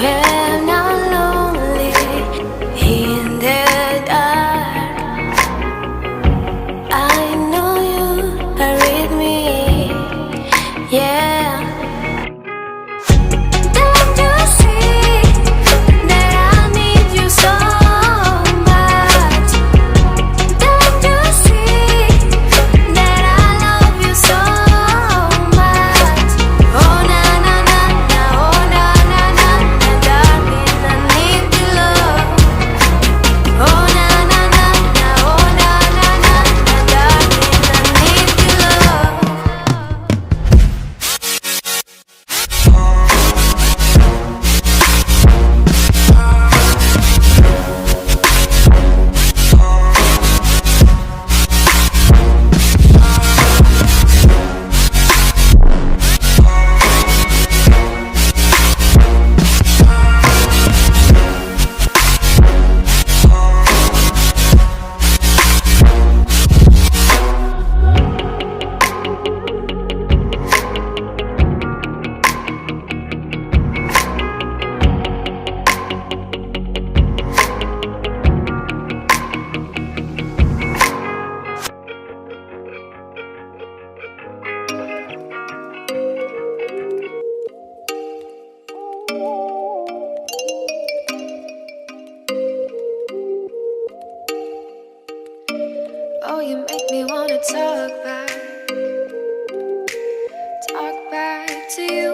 when I'm lonely in the dark. I know you are with me, yeah. Don't you see that I need you so much? Don't you see that I love you so much? Oh na na na na, oh na na na na, darling, I need your love. Oh na na na na, oh na na na na, darling, I need your love. Oh, you make me wanna talk back to you.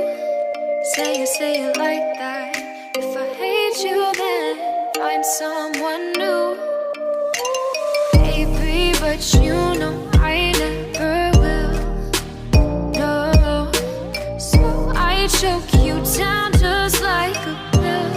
Say it like that. If I hate you, then find someone new, baby. But you know I never will. No, so I choke you down just like a pill.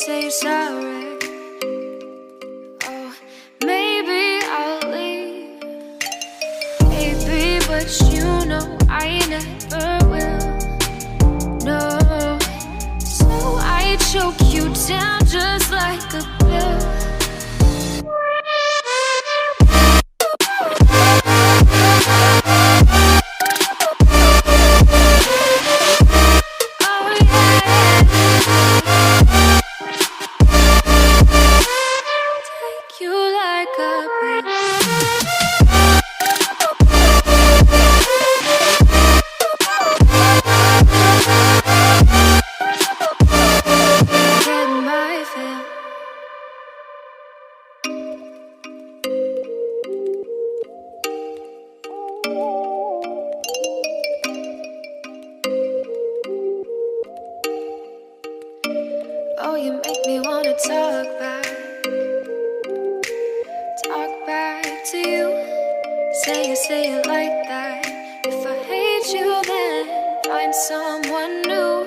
Say sorry. Oh, maybe I'll leave, baby, but you know I never will. No, so I choke you down just like a pill. Oh, you make me wanna talk back to you. Say it like that. If I hate you, then find someone new,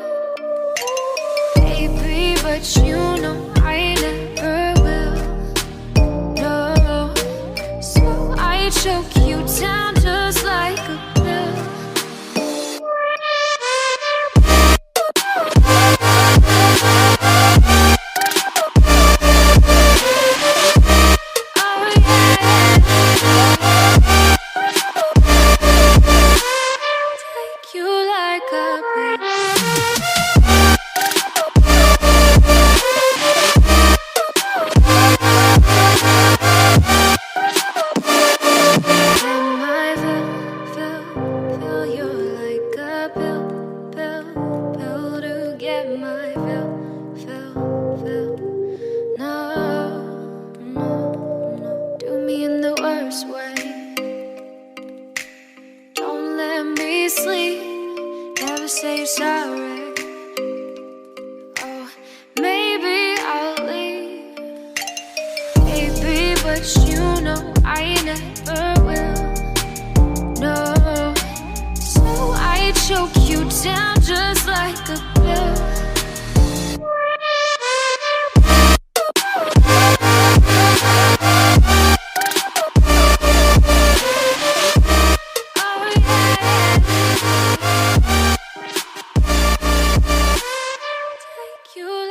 baby. But you know I never will. No, so I choke you down just like a pill. Sleep, never say sorry. but you know I never will. No, so I choke you down just like a pill. You